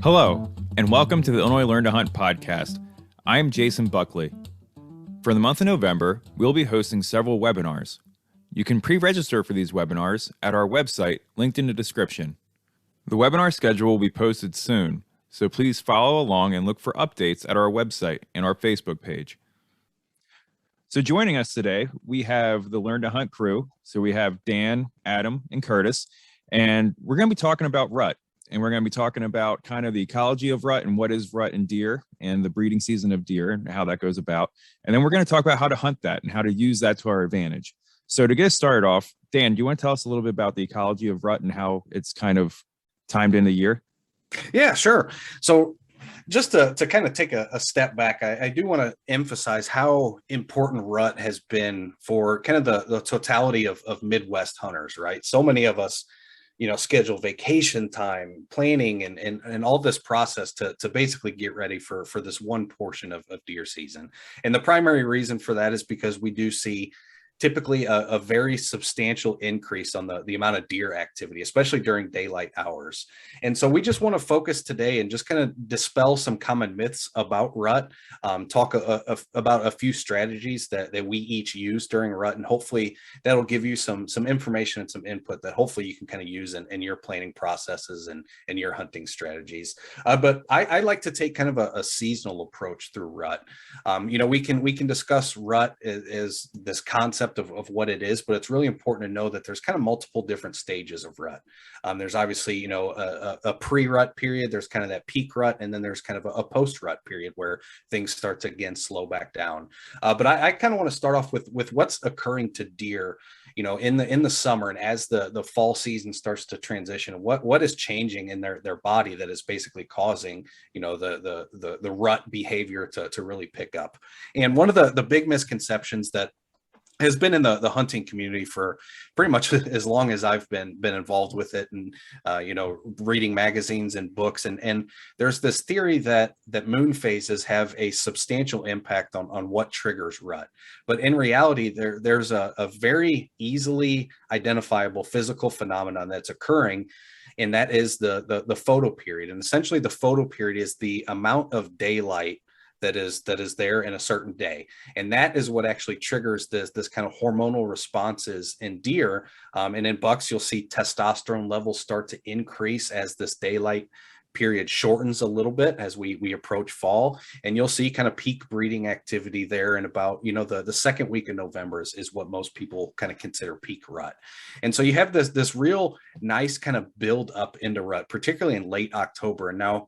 Hello, and welcome to the Illinois Learn to Hunt podcast. I'm Jason Buckley. For the month of November, we'll be hosting several webinars. You can pre-register for these webinars at our website, linked in the description. The webinar schedule will be posted soon, so please follow along and look for updates at our website and our Facebook page. So joining us today, we have the Learn to Hunt crew. So we have Dan, Adam, and Curtis, and we're going to be talking about rut. And we're going to be talking about kind of the ecology of rut and what is rut in deer and the breeding season of deer and how that goes about. And then we're going to talk about how to hunt that and how to use that to our advantage. So to get us started off, Dan, do you want to tell us a little bit about the ecology of rut and how it's kind of timed in the year? Yeah, sure. So just to kind of take a step back, I do want to emphasize how important rut has been for kind of the totality of Midwest hunters, right? So many of us schedule vacation time, planning, and all this process to basically get ready for this one portion of deer season. And the primary reason for that is because we do see typically a very substantial increase on the amount of deer activity, especially during daylight hours. And so we just want to focus today and just kind of dispel some common myths about rut, talk about a few strategies that we each use during rut, and hopefully that'll give you some information and some input that hopefully you can kind of use in your planning processes and your hunting strategies. But I like to take kind of a seasonal approach through rut. We can discuss rut as this concept of what it is, but it's really important to know that there's kind of multiple different stages of rut. There's obviously, a pre-rut period, there's kind of that peak rut, and then there's kind of a post-rut period where things start to again slow back down. But I kind of want to start off with what's occurring to deer, in the summer, and as the fall season starts to transition, what is changing in their body that is basically causing, the rut behavior to really pick up. And one of the big misconceptions that has been in the hunting community for pretty much as long as I've been involved with it, and reading magazines and books, and there's this theory that moon phases have a substantial impact on what triggers rut. But in reality, there's a very easily identifiable physical phenomenon that's occurring, and that is the photoperiod. And essentially the photoperiod is the amount of daylight that is there in a certain day, and that is what actually triggers this kind of hormonal responses in deer. And in bucks, you'll see testosterone levels start to increase as this daylight period shortens a little bit as we approach fall, and you'll see kind of peak breeding activity there in about the second week of November is what most people kind of consider peak rut. And so you have this real nice kind of build up into rut, particularly in late October. And now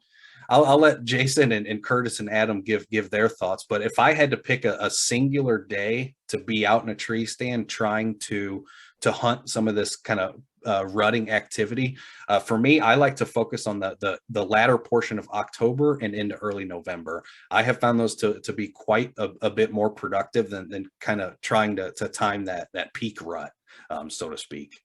I'll let Jason and Curtis and Adam give their thoughts. But if I had to pick a singular day to be out in a tree stand trying to hunt some of this kind of rutting activity, for me, I like to focus on the latter portion of October and into early November. I have found those to be quite a bit more productive than kind of trying to time that peak rut, so to speak.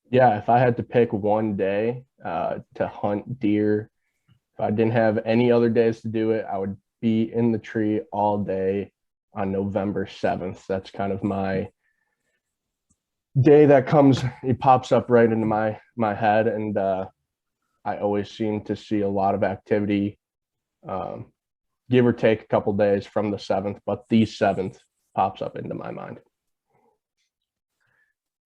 Yeah, if I had to pick one day to hunt deer, if I didn't have any other days to do it, I would be in the tree all day on November 7th. That's kind of my day it pops up right into my head. And I always seem to see a lot of activity, give or take a couple days from the 7th, but the 7th pops up into my mind.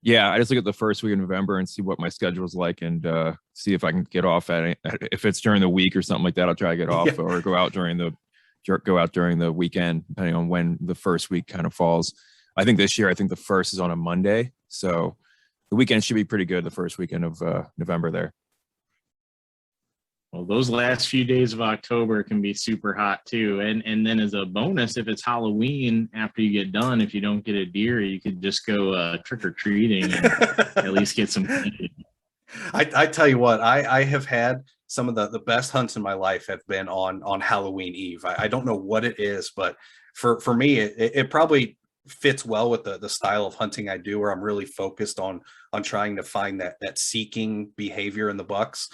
Yeah, I just look at the first week of November and see what my schedule is like, and see if I can get off at it. If it's during the week or something like that, I'll try to get off, or go out during the weekend, depending on when the first week kind of falls. I think this year, the first is on a Monday, so the weekend should be pretty good. The first weekend of November there. Well, those last few days of October can be super hot too. And then as a bonus, if it's Halloween, after you get done, if you don't get a deer, you could just go trick-or-treating and at least get some candy. I tell you what, I have had some of the best hunts in my life have been on Halloween Eve. I don't know what it is, but for me, it probably fits well with the style of hunting I do, where I'm really focused on on trying to find that seeking behavior in the bucks.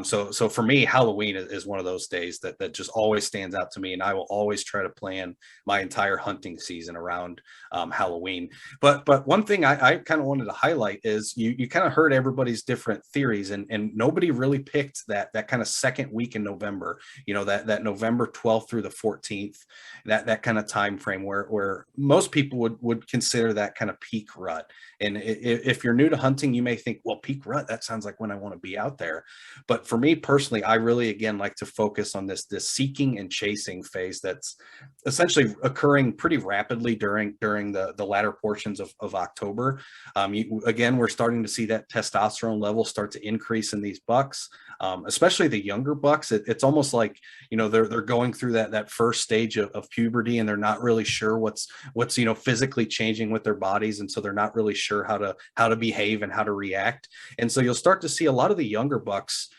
So for me, Halloween is one of those days that just always stands out to me, and I will always try to plan my entire hunting season around Halloween. But one thing I kind of wanted to highlight is you kind of heard everybody's different theories, and nobody really picked that kind of second week in November, that November 12th through the 14th, that kind of time frame where most people would consider that kind of peak rut. And if you're new to hunting, you may think, well, peak rut, that sounds like when I want to be out there. But for me personally, I really, again, like to focus on this seeking and chasing phase that's essentially occurring pretty rapidly during the latter portions of October. Again, we're starting to see that testosterone level start to increase in these bucks, especially the younger bucks. It's almost like, they're going through that first stage of puberty, and they're not really sure what's physically changing with their bodies, and so they're not really sure how to behave and how to react. And so you'll start to see a lot of the younger bucks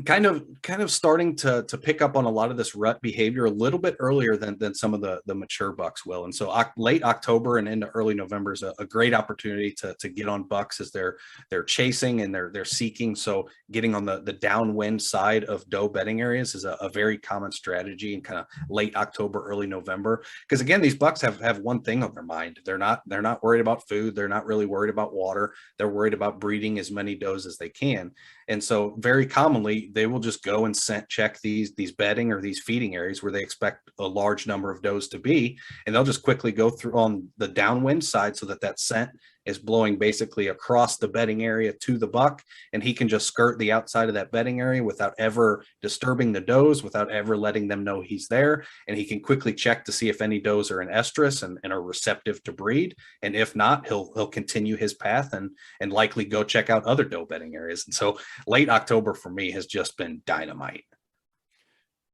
kind of starting to pick up on a lot of this rut behavior a little bit earlier than some of the mature bucks will. And so late October and into early November is a great opportunity to get on bucks as they're chasing and they're seeking. So getting on the downwind side of doe bedding areas is a very common strategy in kind of late October, early November. Because again, these bucks have one thing on their mind. They're not worried about food. They're not really worried about water. They're worried about breeding as many does as they can. And so very commonly, they will just go and scent check these bedding or these feeding areas where they expect a large number of does to be. And they'll just quickly go through on the downwind side so that scent is blowing basically across the bedding area to the buck. And he can just skirt the outside of that bedding area without ever disturbing the does, without ever letting them know he's there. And he can quickly check to see if any does are in estrus and are receptive to breed. And if not, he'll continue his path and likely go check out other doe bedding areas. And so late October for me has just been dynamite.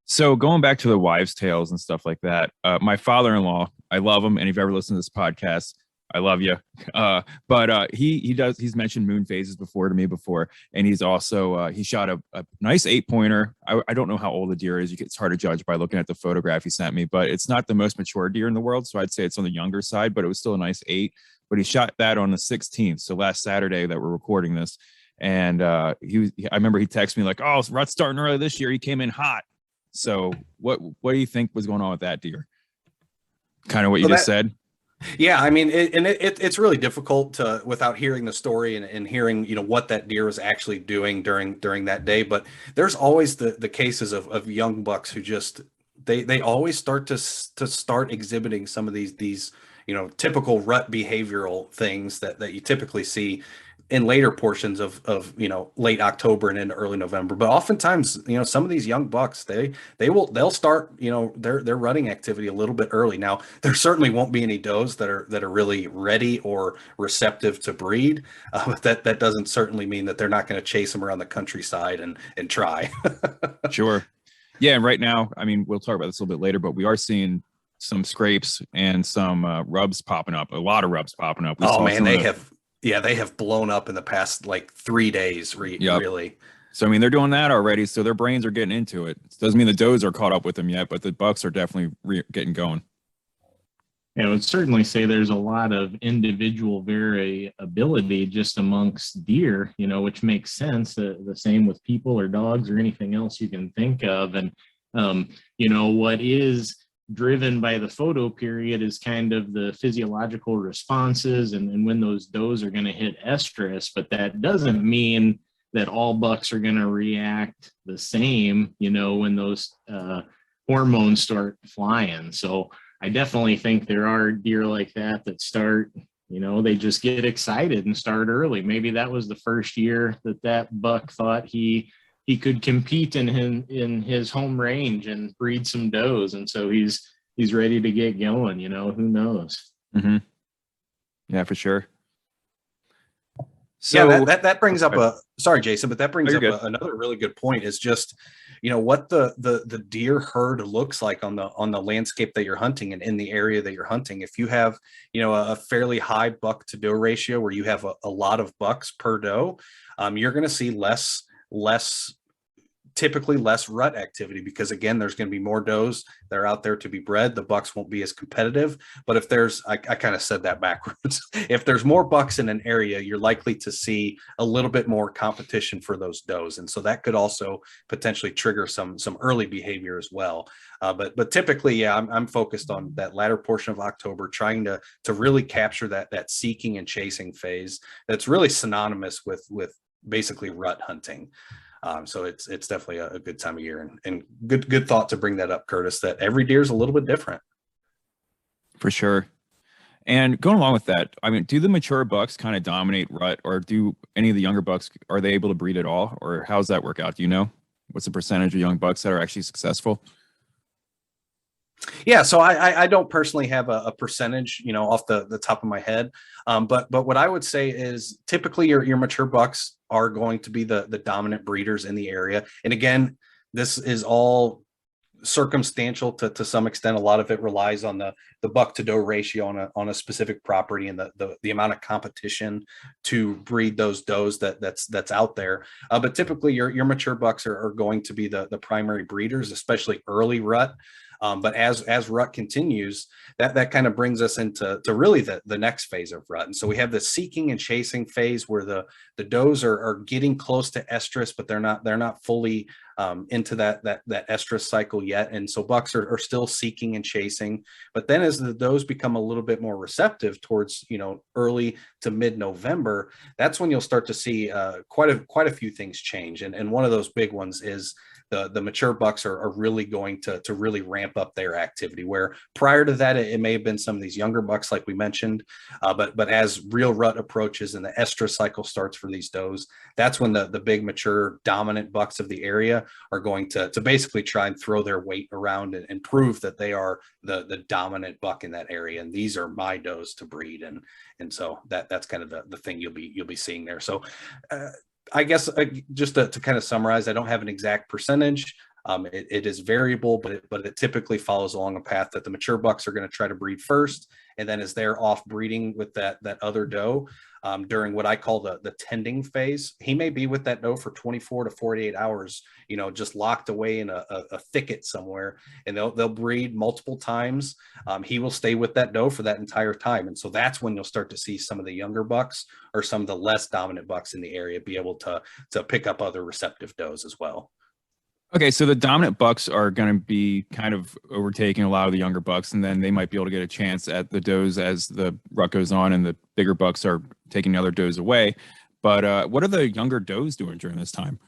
So going back to the wives' tales and stuff like that, my father-in-law, I love him, and if you've ever listened to this podcast, I love you. But he's mentioned moon phases to me before, and he's also he shot a nice 8-pointer. I don't know how old the deer is. It's hard to judge by looking at the photograph he sent me, but it's not the most mature deer in the world, so I'd say it's on the younger side. But it was still a nice 8. But he shot that on the 16th, so last Saturday that we're recording this, and I remember he texted me like, "Oh, rut's starting early this year. He came in hot." So what do you think was going on with that deer? Kind of what you just said. Yeah, I mean, it's really difficult to, without hearing the story and hearing, what that deer was actually doing during that day. But there's always the cases of young bucks who just they always start exhibiting some of these typical rut behavioral things that you typically see in later portions of late October and into early November. But oftentimes, some of these young bucks, they'll start, their rutting activity a little bit early. Now, there certainly won't be any does that are really ready or receptive to breed. But that doesn't certainly mean that they're not going to chase them around the countryside and try. Sure. Yeah. And right now, I mean, we'll talk about this a little bit later, but we are seeing some scrapes and some rubs popping up, a lot of rubs popping up. They have blown up in the past like 3 days, really. So, I mean, they're doing that already. So their brains are getting into it. Doesn't mean the does are caught up with them yet, but the bucks are definitely getting going. I would certainly say there's a lot of individual variability just amongst deer, which makes sense. The same with people or dogs or anything else you can think of. And, what is driven by the photo period is kind of the physiological responses and when those does are going to hit estrus, but that doesn't mean that all bucks are going to react the same, when those hormones start flying. So I definitely think there are deer like that start, they just get excited and start early. Maybe that was the first year that buck thought he could compete in his home range and breed some does. And so he's ready to get going, who knows? Mm-hmm. Yeah, for sure. So that brings up sorry, Jason, but that brings up another really good point is just, what the deer herd looks like on the landscape that you're hunting and in the area that you're hunting. If you have, a fairly high buck to doe ratio where you have a lot of bucks per doe, you're going to see less typically less rut activity because, again, there's going to be more does that are out there to be bred. The bucks won't be as competitive. But if there's, I kind of said that backwards. If there's more bucks in an area, you're likely to see a little bit more competition for those does. And so that could also potentially trigger some early behavior as well. But typically, yeah, I'm focused on that latter portion of October, trying to really capture that seeking and chasing phase. That's really synonymous with basically rut hunting. So it's definitely a good time of year, and good thought to bring that up, Curtis, that every deer is a little bit different. For sure. And going along with that, I mean, do the mature bucks kind of dominate rut, or do any of the younger bucks, are they able to breed at all, or how does that work out? Do you know? What's the percentage of young bucks that are actually successful? Yeah, so I don't personally have a percentage, off the top of my head. But what I would say is typically your mature bucks are going to be the dominant breeders in the area. And again, this is all circumstantial to some extent. A lot of it relies on the buck to doe ratio on a specific property and the amount of competition to breed those does that's out there. But typically your mature bucks are going to be the primary breeders, especially early rut. But as rut continues, that kind of brings us into really the next phase of rut. And so we have the seeking and chasing phase where the does are getting close to estrus, but they're not fully into that estrus cycle yet. And so bucks are still seeking and chasing. But then as the does become a little bit more receptive towards early to mid-November, that's when you'll start to see quite a few things change. And one of those big ones is the mature bucks are really going to really ramp up their activity, where prior to that, it may have been some of these younger bucks, like we mentioned. But as real rut approaches and the estrus cycle starts for these does, that's when the big mature dominant bucks of the area are going to basically try and throw their weight around and prove that they are the dominant buck in that area. And these are my does to breed. And so that's kind of the thing you'll be seeing there. So I guess just to kind of summarize, I don't have an exact percentage. It is variable, but it typically follows along a path that the mature bucks are going to try to breed first. And then as they're off breeding with that other doe during what I call the tending phase, he may be with that doe for 24 to 48 hours, just locked away in a thicket somewhere, and they'll breed multiple times. He will stay with that doe for that entire time. And so that's when you'll start to see some of the younger bucks or some of the less dominant bucks in the area be able to pick up other receptive does as well. Okay, so the dominant bucks are going to be kind of overtaking a lot of the younger bucks, and then they might be able to get a chance at the does as the rut goes on, and the bigger bucks are taking other does away. But what are the younger does doing during this time?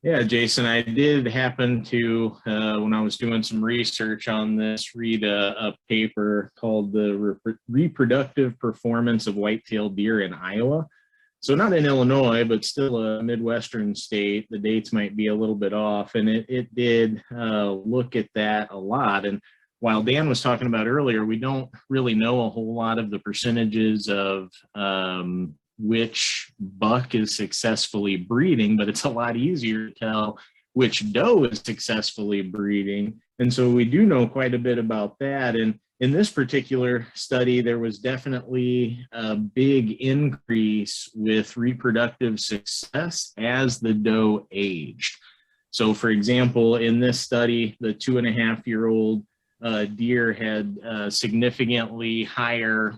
Yeah, Jason, I did happen to, when I was doing some research on this, read a paper called The Reproductive Performance of White-tailed Deer in Iowa. So not in Illinois, but still a Midwestern state. The dates might be a little bit off, and it did look at that a lot. And while Dan was talking about earlier, we don't really know a whole lot of the percentages of which buck is successfully breeding, but it's a lot easier to tell which doe is successfully breeding. And so we do know quite a bit about that. And in this particular study, there was definitely a big increase with reproductive success as the doe aged. So for example, in this study, the 2.5-year-old deer had significantly higher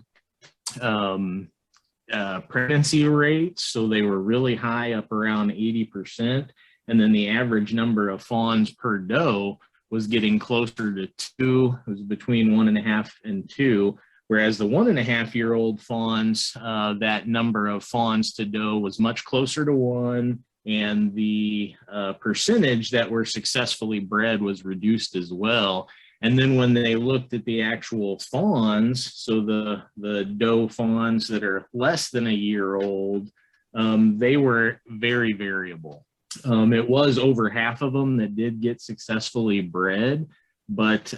pregnancy rates. So they were really high, up around 80%. And then the average number of fawns per doe was getting closer to 2. It was between 1.5 and 2. Whereas the 1.5-year-old fawns, that number of fawns to doe was much closer to 1. And the percentage that were successfully bred was reduced as well. And then when they looked at the actual fawns, so the doe fawns that are less than a year old, they were very variable. It was over half of them that did get successfully bred, but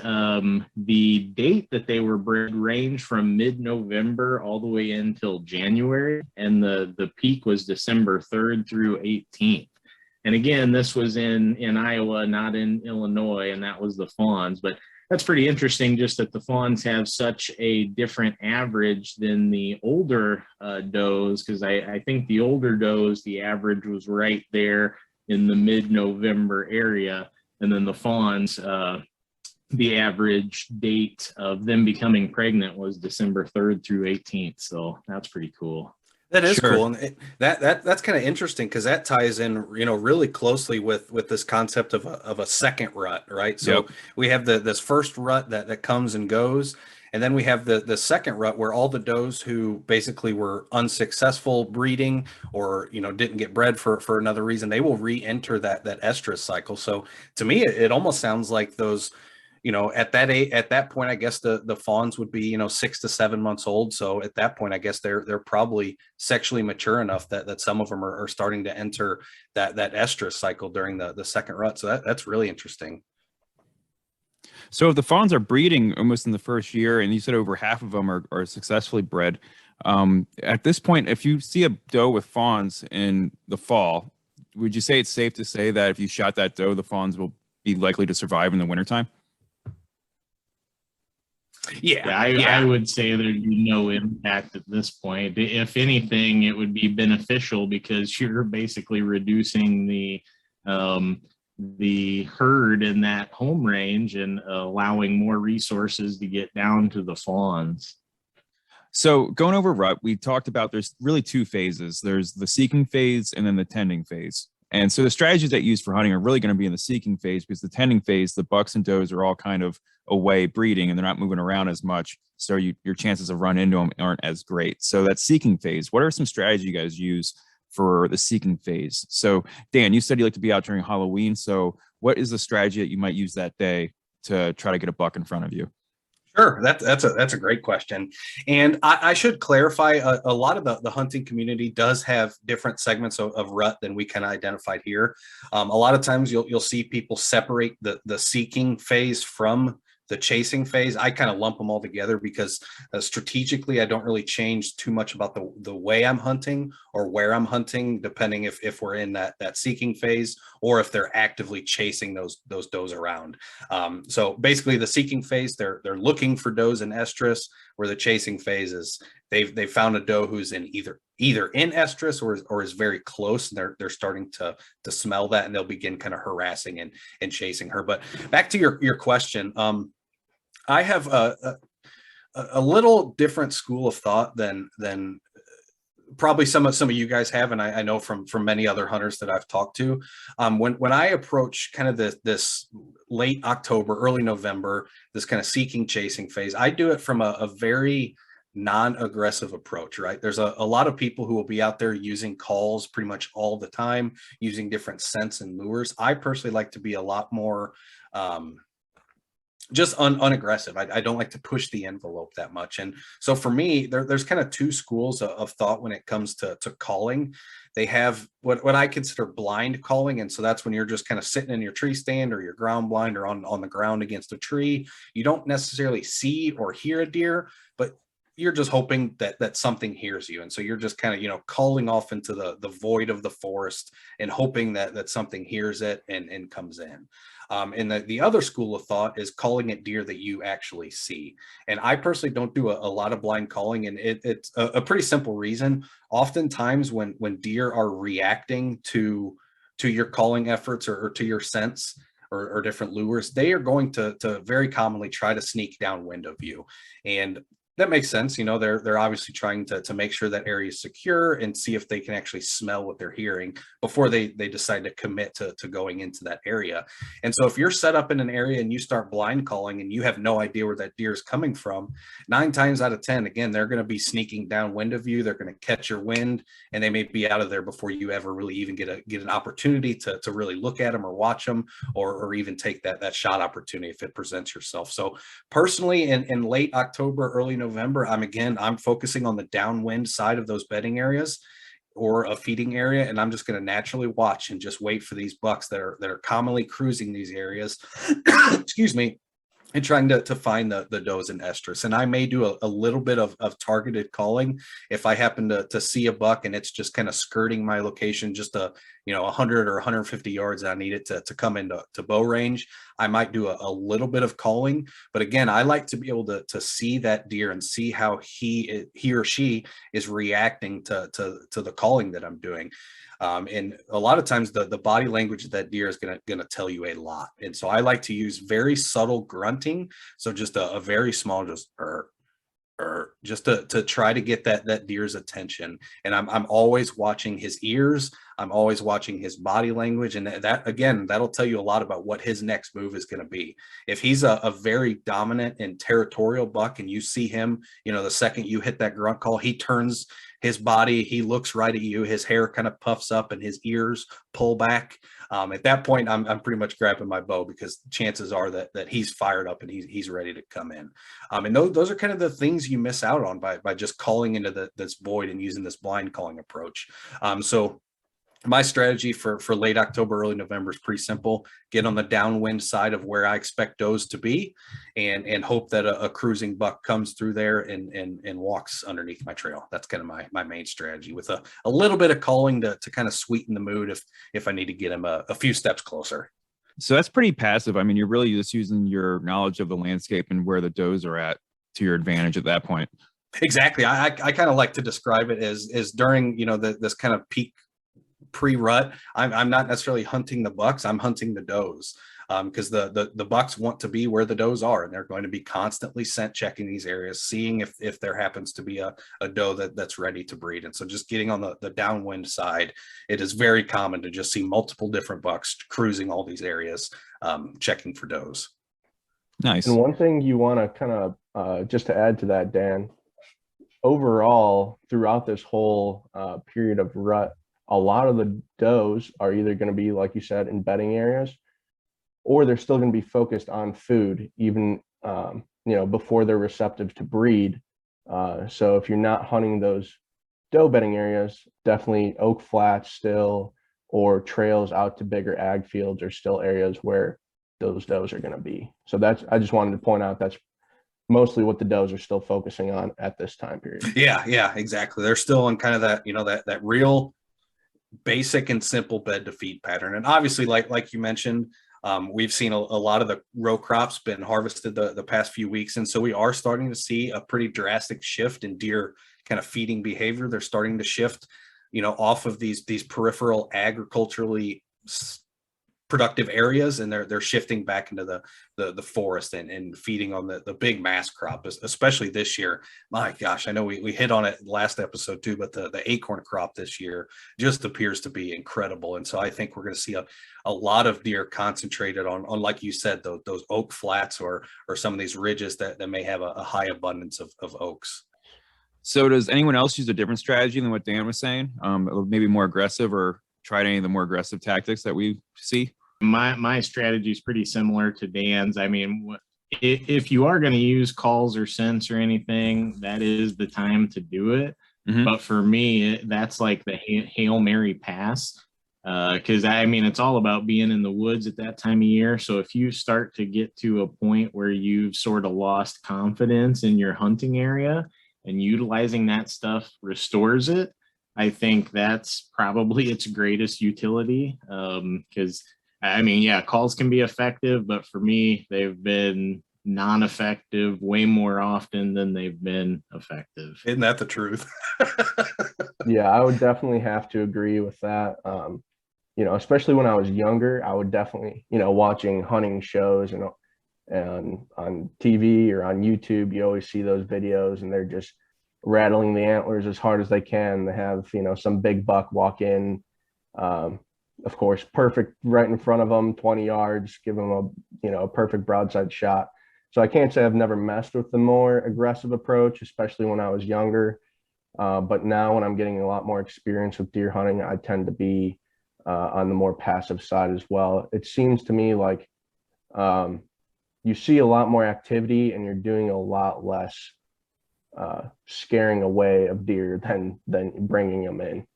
the date that they were bred ranged from mid-November all the way until January, and the peak was December 3rd through 18th. And again, this was in Iowa, not in Illinois, and that was the fawns. But that's pretty interesting, just that the fawns have such a different average than the older does, because I think the older does, the average was right there in the mid-November area. And then the fawns, the average date of them becoming pregnant was December 3rd through 18th. So that's pretty cool. That is Sure. cool, and that's kind of interesting because that ties in, really closely with this concept of a second rut, right? So Yep. we have this first rut that comes and goes, and then we have the second rut where all the does who basically were unsuccessful breeding or didn't get bred for another reason, they will re-enter that estrus cycle. So to me, it almost sounds like those. At that point, I guess the fawns would be 6 to 7 months old. So at that point, I guess they're probably sexually mature enough that some of them are starting to enter that estrus cycle during the second rut. So that's really interesting. So if the fawns are breeding almost in the first year, and you said over half of them are successfully bred, at this point, if you see a doe with fawns in the fall, would you say it's safe to say that if you shot that doe, the fawns will be likely to survive in the wintertime? Yeah, I would say there'd be no impact at this point. If anything, it would be beneficial because you're basically reducing the herd in that home range and allowing more resources to get down to the fawns. So going over rut, we talked about there's really two phases. There's the seeking phase and then the tending phase. And so the strategies that you use for hunting are really going to be in the seeking phase, because the tending phase, the bucks and does are all kind of away breeding and they're not moving around as much. So your chances of running into them aren't as great. So that seeking phase, what are some strategies you guys use for the seeking phase? So Dan, you said you like to be out during Halloween. So what is the strategy that you might use that day to try to get a buck in front of you? Sure, that's a great question, and I should clarify. A lot of the hunting community does have different segments of rut than we kind of identified here. A lot of times you'll see people separate the seeking phase from the chasing phase. I kind of lump them all together because strategically, I don't really change too much about the way I'm hunting or where I'm hunting, depending if we're in that seeking phase or if they're actively chasing those does around. So basically, the seeking phase, they're looking for does in estrus, where the chasing phase is they've found a doe who's in either in estrus or is very close, and they're starting to smell that, and they'll begin kind of harassing and chasing her. But back to your question, I have a little different school of thought than probably some of you guys have, and I know from many other hunters that I've talked to. When I approach kind of this late October, early November, this kind of seeking chasing phase, I do it from a very non-aggressive approach, right? There's a lot of people who will be out there using calls pretty much all the time, using different scents and lures. I personally like to be a lot more just unaggressive. I don't like to push the envelope that much. And so for me, there's kind of two schools of thought when it comes to calling. They have what I consider blind calling. And so that's when you're just kind of sitting in your tree stand or your ground blind or on the ground against a tree. You don't necessarily see or hear a deer, but you're just hoping that something hears you. And so you're just kind of, calling off into the void of the forest and hoping that something hears it and comes in. And the other school of thought is calling at deer that you actually see. And I personally don't do a lot of blind calling, and it's a pretty simple reason. Oftentimes when deer are reacting to your calling efforts or to your scents or different lures, they are going to very commonly try to sneak downwind of you. And that makes sense. They're obviously trying to make sure that area is secure and see if they can actually smell what they're hearing before they decide to commit to going into that area. And so if you're set up in an area and you start blind calling and you have no idea where that deer is coming from, 9 times out of 10, again, they're going to be sneaking downwind of you. They're going to catch your wind, and they may be out of there before you ever really even get an opportunity to really look at them or watch them or even take that shot opportunity if it presents yourself. So personally, in late October, early November, I'm focusing on the downwind side of those bedding areas or a feeding area, and I'm just going to naturally watch and just wait for these bucks that are commonly cruising these areas excuse me, and trying to find the does in estrus. And I may do a little bit of targeted calling if I happen to see a buck and it's just kind of skirting my location just a 100 or 150 yards and I need it to come into bow range, I might do a little bit of calling. But again, I like to be able to see that deer and see how he or she is reacting to the calling that I'm doing. And a lot of times the body language of that deer is going to tell you a lot. And so I like to use very subtle grunting. So just a very small, just just to try to get that deer's attention. And I'm always watching his ears. I'm always watching his body language. And that, again, that'll tell you a lot about what his next move is going to be. If he's a very dominant and territorial buck and you see him, the second you hit that grunt call, he turns his body, he looks right at you, his hair kind of puffs up and his ears pull back. At that point, I'm pretty much grabbing my bow, because chances are that he's fired up and he's ready to come in. And those are kind of the things you miss out on by just calling into this void and using this blind calling approach. So my strategy for late October, early November is pretty simple. Get on the downwind side of where I expect does to be, and hope that a cruising buck comes through there and walks underneath my trail. That's kind of my main strategy, with a little bit of calling to kind of sweeten the mood if I need to get him a few steps closer. So that's pretty passive. I mean, you're really just using your knowledge of the landscape and where the does are at to your advantage at that point. Exactly. I kind of like to describe it as during, this kind of peak pre-rut, I'm not necessarily hunting the bucks, I'm hunting the does, because the bucks want to be where the does are, and they're going to be constantly scent checking these areas, seeing if there happens to be a doe that's ready to breed. And so just getting on the downwind side, it is very common to just see multiple different bucks cruising all these areas, checking for does. Nice. And one thing you want to kind of just to add to that, Dan, overall throughout this whole period of rut, a lot of the does are either going to be, like you said, in bedding areas, or they're still going to be focused on food, even before they're receptive to breed. So if you're not hunting those doe bedding areas, definitely oak flats still, or trails out to bigger ag fields are still areas where those does are going to be. So I just wanted to point out that's mostly what the does are still focusing on at this time period. Yeah, exactly. They're still in kind of that, that real basic and simple bed to feed pattern. And obviously, like you mentioned, we've seen a lot of the row crops been harvested the past few weeks. And so we are starting to see a pretty drastic shift in deer kind of feeding behavior. They're starting to shift, off of these peripheral agriculturally productive areas, and they're shifting back into the forest and feeding on the big mass crop, especially this year. My gosh, I know we hit on it last episode too, but the acorn crop this year just appears to be incredible. And so I think we're going to see a lot of deer concentrated on, like you said, those oak flats or some of these ridges that may have a high abundance of oaks. So does anyone else use a different strategy than what Dan was saying? Maybe more aggressive, or tried any of the more aggressive tactics that we see? My strategy is pretty similar to Dan's. I mean, if you are going to use calls or scents or anything, that is the time to do it. Mm-hmm. But for me, that's like the Hail Mary pass. Because it's all about being in the woods at that time of year. So if you start to get to a point where you've sort of lost confidence in your hunting area, and utilizing that stuff restores it, I think that's probably its greatest utility. Because calls can be effective, but for me, they've been non-effective way more often than they've been effective. Isn't that the truth? Yeah, I would definitely have to agree with that. Especially when I was younger, I would definitely, watching hunting shows and on TV or on YouTube, you always see those videos and they're just rattling the antlers as hard as they can. They have, some big buck walk in, of course, perfect right in front of them, 20 yards, give them a perfect broadside shot. So I can't say I've never messed with the more aggressive approach, especially when I was younger. But now when I'm getting a lot more experience with deer hunting, I tend to be on the more passive side as well. It seems to me like you see a lot more activity and you're doing a lot less scaring away of deer than bringing them in.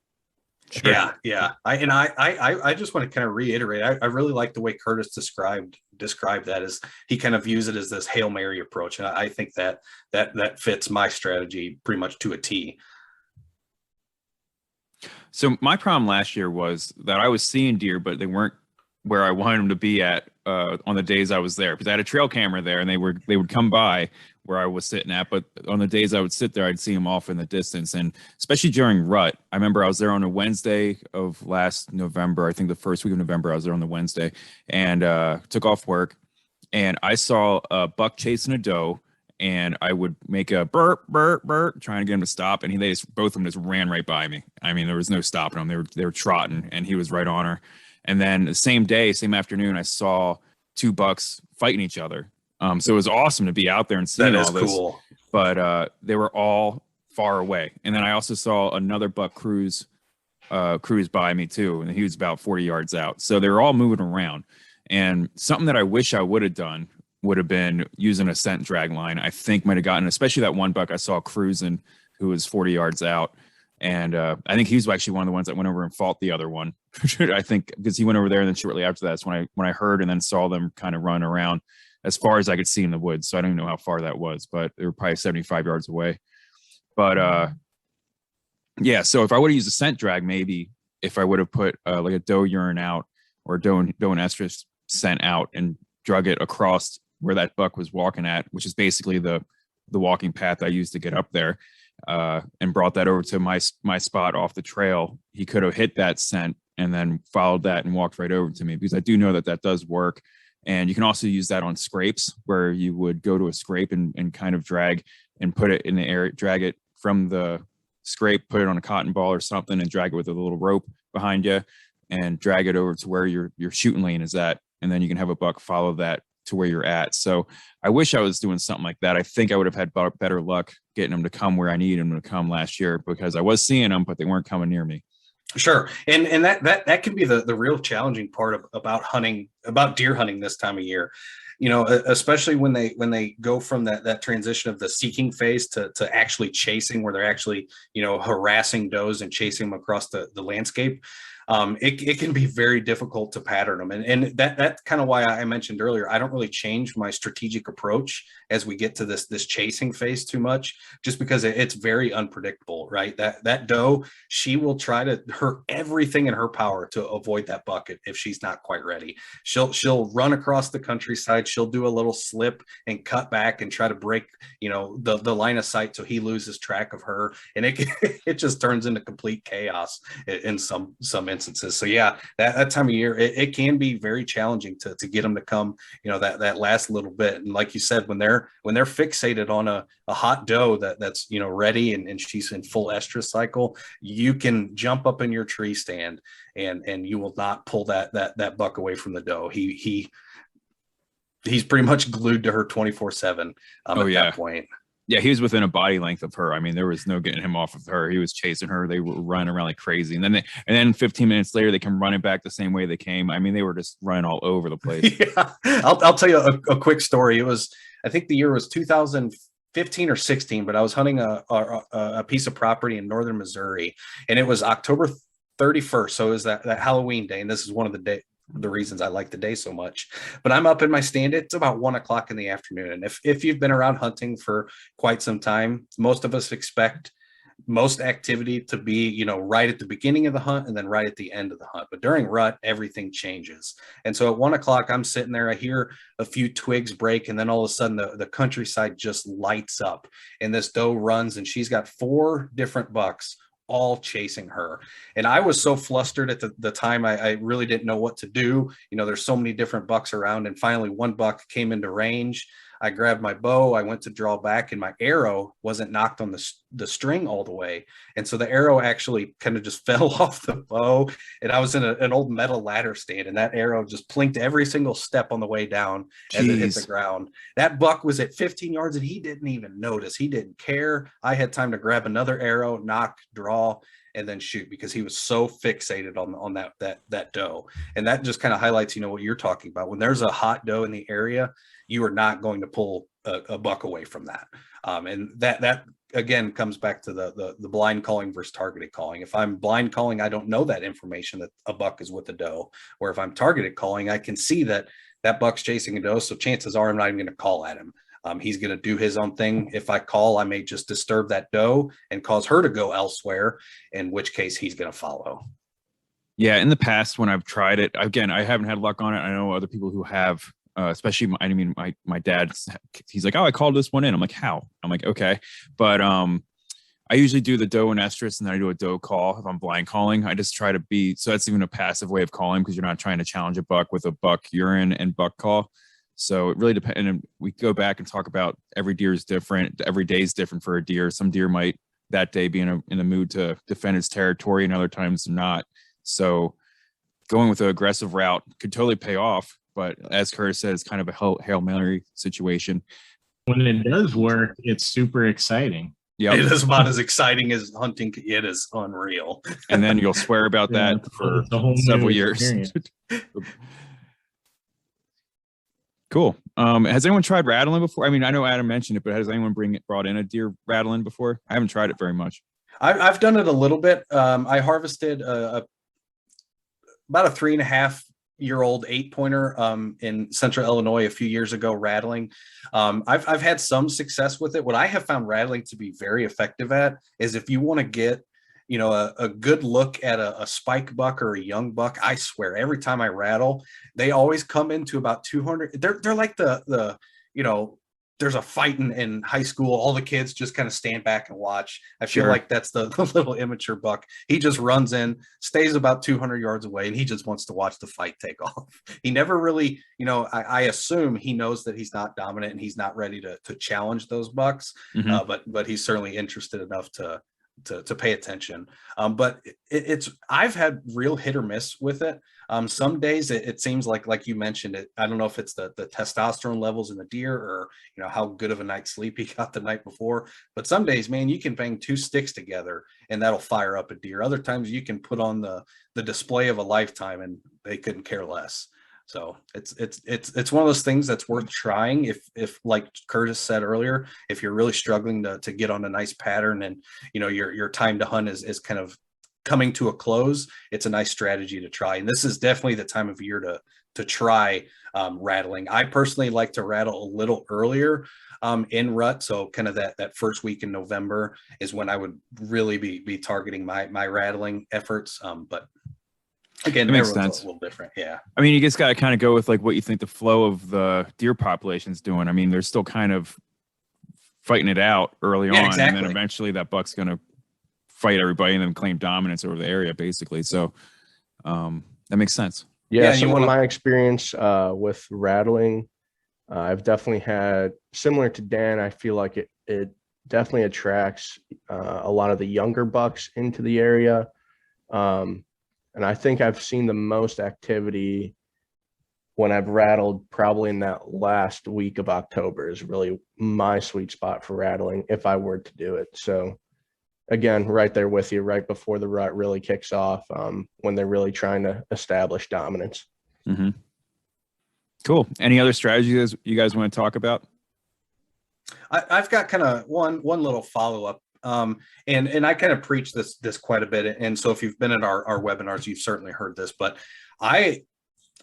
Sure. Yeah. I just want to kind of reiterate. I really like the way Curtis described that, as he kind of views it as this Hail Mary approach, and I think that fits my strategy pretty much to a T. So my problem last year was that I was seeing deer, but they weren't where I wanted them to be at on the days I was there, because I had a trail camera there, and they would come by where I was sitting at. But on the days I would sit there, I'd see them off in the distance, and especially during rut. I remember I was there on a Wednesday of last November. I think the first week of November, I was there on the Wednesday, and took off work, and I saw a buck chasing a doe. And I would make a burp, burp, burp, trying to get him to stop. And both of them just ran right by me. I mean, there was no stopping them. They were trotting, and he was right on her. And then the same day, same afternoon, I saw two bucks fighting each other. So it was awesome to be out there and seeing all this. Cool. But they were all far away. And then I also saw another buck cruise by me too, and he was about 40 yards out. So they were all moving around. And something that I wish I would have done would have been using a scent drag line. I think might have gotten, especially that one buck I saw cruising who was 40 yards out. And I think he was actually one of the ones that went over and fought the other one. I think because he went over there, and then shortly after that's when I heard and then saw them kind of run around as far as I could see in the woods. So I don't even know how far that was, but they were probably 75 yards away. But yeah, so if I would have used a scent drag, maybe if I would have put like a doe urine out or doe and estrus scent out and drug it across where that buck was walking at, which is basically the walking path I used to get up there, and brought that over to my spot off the trail, he could have hit that scent and then followed that and walked right over to me, because I do know that does work. And you can also use that on scrapes, where you would go to a scrape and kind of drag and put it in the air, drag it from the scrape, put it on a cotton ball or something, and drag it with a little rope behind you and drag it over to where your shooting lane is at. And then you can have a buck follow that to where you're at. So I wish I was doing something like that. I think I would have had better luck getting them to come where I needed them to come last year, because I was seeing them, but they weren't coming near me. Sure. And that can be the real challenging part about deer hunting this time of year, especially when they go from that transition of the seeking phase to actually chasing, where they're actually, harassing does and chasing them across the landscape. It can be very difficult to pattern them. And that's kind of why I mentioned earlier, I don't really change my strategic approach as we get to this chasing phase too much, just because it's very unpredictable, right? That doe, she will try to hurt everything in her power to avoid that bucket if she's not quite ready. She'll run across the countryside. She'll do a little slip and cut back and try to break, the line of sight, so he loses track of her. And it just turns into complete chaos in some instances. So yeah, that time of year, it can be very challenging to get them to come, that last little bit. And like you said, when they're fixated on a hot doe that's ready and she's in full estrus cycle, you can jump up in your tree stand and you will not pull that buck away from the doe. He's pretty much glued to her 24/7 at that point. Yeah, he was within a body length of her. I mean, there was no getting him off of her. He was chasing her. They were running around like crazy. And then 15 minutes later, they come running back the same way they came. I mean, they were just running all over the place. Yeah. I'll tell you a quick story. It was, I think the year was 2015 or 16, but I was hunting a piece of property in northern Missouri, and it was October 31st. So it was that Halloween day. And this is one of the reasons I like the day so much. But I'm up in my stand. It's about 1 o'clock in the afternoon. And if you've been around hunting for quite some time, most of us expect most activity to be, right at the beginning of the hunt and then right at the end of the hunt. But during rut, everything changes. And so at 1 o'clock, I'm sitting there, I hear a few twigs break, and then all of a sudden the countryside just lights up. And this doe runs, and she's got 4 different bucks all chasing her. And I was so flustered at the time, I really didn't know what to do. There's so many different bucks around. And finally, one buck came into range. I grabbed my bow. I went to draw back, and my arrow wasn't knocked on the string all the way. And so the arrow actually kind of just fell off the bow. And I was in an old metal ladder stand, and that arrow just plinked every single step on the way down as it hit the ground. That buck was at 15 yards, and he didn't even notice. He didn't care. I had time to grab another arrow, knock, draw, and then shoot, because he was so fixated on that doe. And that just kind of highlights, what you're talking about. When there's a hot doe in the area, you are not going to pull a buck away from that. And that again comes back to the blind calling versus targeted calling. If I'm blind calling, I don't know that information that a buck is with a doe. Where if I'm targeted calling, I can see that buck's chasing a doe. So chances are I'm not even going to call at him. He's going to do his own thing. If I call, I may just disturb that doe and cause her to go elsewhere, in which case he's going to follow. Yeah, in the past when I've tried it, again, I haven't had luck on it. I know other people who have, especially my dad. He's like, "Oh, I called this one in." I'm like, "How?" I'm like, "Okay," but I usually do the doe and estrus, and then I do a doe call if I'm blind calling. I just try to be, so that's even a passive way of calling because you're not trying to challenge a buck with a buck urine and buck call. So it really depends. And we go back and talk about every deer is different. Every day is different for a deer. Some deer might that day be in the mood to defend its territory, and other times not. So going with an aggressive route could totally pay off. But as Curtis said, it's kind of a Hail Mary situation. When it does work, it's super exciting. Yeah, it is about as exciting as hunting. It is unreal. And then you'll swear about that for several years. Cool. Has anyone tried rattling before? I mean, I know Adam mentioned it, but has anyone brought in a deer rattling before? I haven't tried it very much. I've done it a little bit. I harvested about a 3.5-year-old 8-pointer in central Illinois a few years ago, rattling. I've had some success with it. What I have found rattling to be very effective at is if you want to get, a good look at a spike buck or a young buck. I swear, every time I rattle, they always come into about 200. They're like the there's a fight in high school. All the kids just kind of stand back and watch. I feel like that's the little immature buck. He just runs in, stays about 200 yards away, and he just wants to watch the fight take off. He never really, I assume he knows that he's not dominant and he's not ready to challenge those bucks. Mm-hmm. But he's certainly interested enough to pay attention. But I've had real hit or miss with it. Some days it seems like you mentioned it. I don't know if it's the testosterone levels in the deer or, how good of a night's sleep he got the night before. But some days, man, you can bang 2 sticks together and that'll fire up a deer. Other times you can put on the display of a lifetime and they couldn't care less. So it's one of those things that's worth trying. If like Curtis said earlier, if you're really struggling to get on a nice pattern and, your time to hunt is kind of coming to a close, it's a nice strategy to try. And this is definitely the time of year to try rattling. I personally like to rattle a little earlier in rut. So kind of that first week in November is when I would really be targeting my rattling efforts. But again, it makes everyone's sense. A little different. Yeah. I mean, you just got to kind of go with like what you think the flow of the deer population is doing. I mean, they're still kind of fighting it out early on. Exactly. And then eventually that buck's going to fight everybody and then claim dominance over the area, basically. So that makes sense. Yeah, some of my experience with rattling, I've definitely had, similar to Dan, I feel like it definitely attracts a lot of the younger bucks into the area. And I think I've seen the most activity when I've rattled probably in that last week of October is really my sweet spot for rattling if I were to do it. So again, right there with you, right before the rut really kicks off, when they're really trying to establish dominance. Mm-hmm. Cool. Any other strategies you guys want to talk about? I've got kind of one little follow-up. And I kind of preach this quite a bit. And so if you've been at our webinars, you've certainly heard this, but I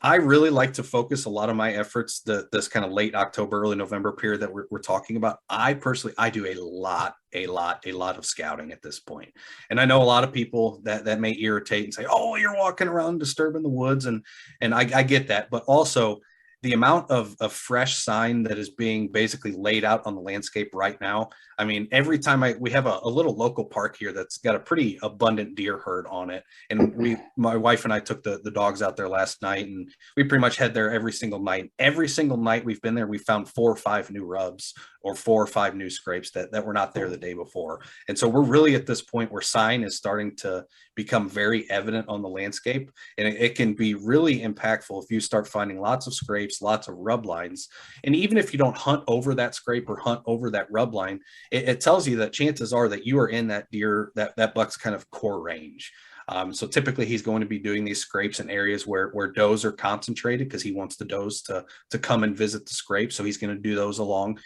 really like to focus a lot of my efforts, this kind of late October, early November period that we're talking about. I do a lot of scouting at this point. And I know a lot of people that may irritate and say, oh, you're walking around disturbing the woods. And I get that, but also the amount of fresh sign that is being basically laid out on the landscape right now. I mean, every time we have a little local park here that's got a pretty abundant deer herd on it. And my wife and I took the dogs out there last night and we pretty much head there every single night. Every single night we've been there, we found 4 or 5 new rubs or 4 or 5 new scrapes that were not there the day before. And so we're really at this point where sign is starting to become very evident on the landscape. And it can be really impactful if you start finding lots of scrapes, lots of rub lines. And even if you don't hunt over that scrape or hunt over that rub line, it tells you that chances are that you are in that deer, that buck's kind of core range. So typically he's going to be doing these scrapes in areas where does are concentrated, because he wants the does to come and visit the scrape. So he's going to do those along,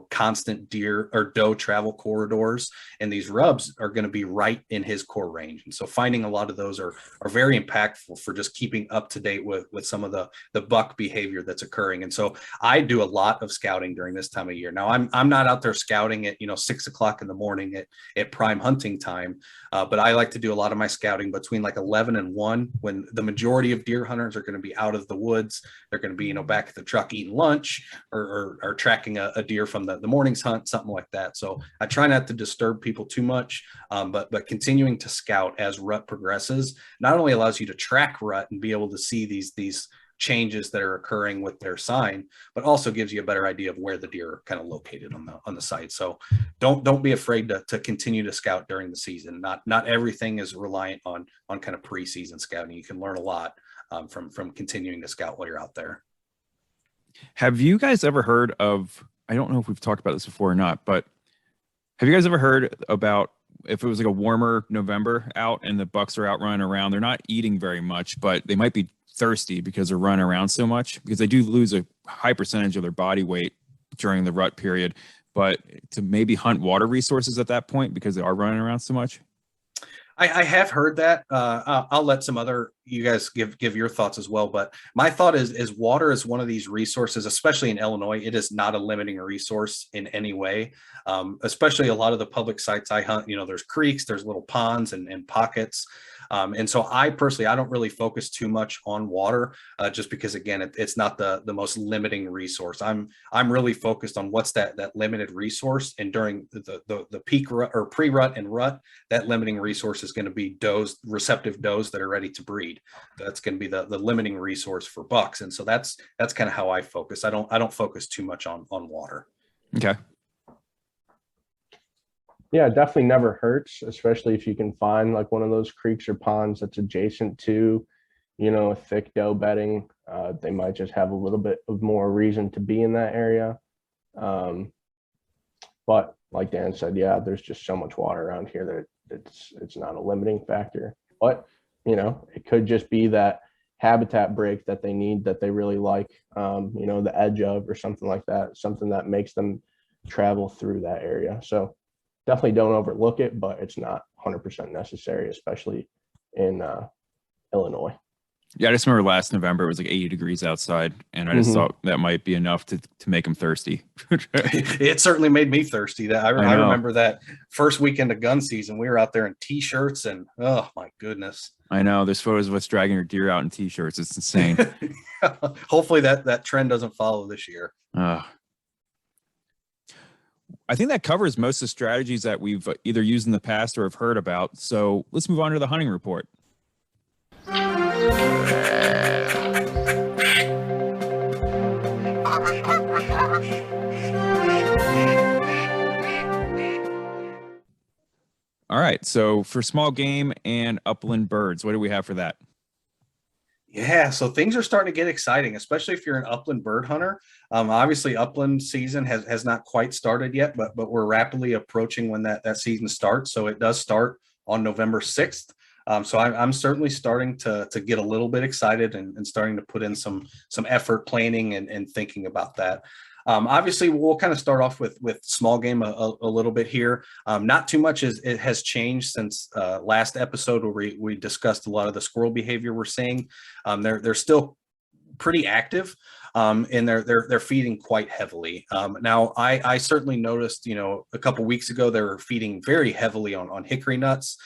constant deer or doe travel corridors. And these rubs are going to be right in his core range. And so finding a lot of those are very impactful for just keeping up to date with some of the buck behavior that's occurring. And so I do a lot of scouting during this time of year. Now I'm not out there scouting at 6 o'clock in the morning at prime hunting time, but I like to do a lot of my scouting between like 11 and 1, when the majority of deer hunters are going to be out of the woods. They're going to be back at the truck eating lunch, or tracking a deer from the morning's hunt, something like that. So I try not to disturb people too much, but continuing to scout as rut progresses not only allows you to track rut and be able to see these changes that are occurring with their sign, but also gives you a better idea of where the deer are kind of located on the site. So don't be afraid to continue to scout during the season. Not everything is reliant on kind of preseason scouting. You can learn a lot from continuing to scout while you're out there. Have you guys ever heard of, I don't know if we've talked about this before or not, but have you guys ever heard about if it was like a warmer November out and the bucks are out running around, they're not eating very much, but they might be thirsty because they're running around so much, because they do lose a high percentage of their body weight during the rut period, but to maybe hunt water resources at that point because they are running around so much? I have heard that. I'll let you guys give your thoughts as well. But my thought is water is one of these resources, especially in Illinois. It is not a limiting resource in any way. Especially a lot of the public sites I hunt, there's creeks, there's little ponds and pockets. And so I don't really focus too much on water, just because, again, it's not the most limiting resource. I'm really focused on what's that limited resource. And during the peak rut or pre-rut and rut, that limiting resource is going to be receptive does that are ready to breed. That's going to be the limiting resource for bucks. And so that's kind of how I focus. I don't focus too much on water. Okay. Yeah, it definitely never hurts, especially if you can find like one of those creeks or ponds that's adjacent to, a thick doe bedding. They might just have a little bit of more reason to be in that area. But like Dan said, yeah, there's just so much water around here that it's not a limiting factor. But, it could just be that habitat break that they need, that they really like, the edge of, or something like that, something that makes them travel through that area. So definitely don't overlook it, but it's not 100% necessary, especially in Illinois. Yeah, I just remember last November it was like 80 degrees outside, and I just thought that might be enough to make them thirsty. It certainly made me thirsty. I remember that first weekend of gun season, we were out there in t-shirts, and oh my goodness. I know, there's photos of us dragging our deer out in t-shirts. It's insane. Hopefully that trend doesn't follow this year. I think that covers most of the strategies that we've either used in the past or have heard about. So let's move on to the hunting report. All right. So for small game and upland birds, what do we have for that? Yeah, so things are starting to get exciting, especially if you're an upland bird hunter. Obviously, upland season has not quite started yet, but we're rapidly approaching when that season starts. So it does start on November 6th. So I'm certainly starting to get a little bit excited and starting to put in some effort planning and thinking about that. Obviously, we'll kind of start off with small game a little bit here. Not too much it has changed since last episode where we discussed a lot of the squirrel behavior we're seeing. They're still pretty active, and they're feeding quite heavily. Now, I certainly noticed, a couple weeks ago they were feeding very heavily on hickory nuts.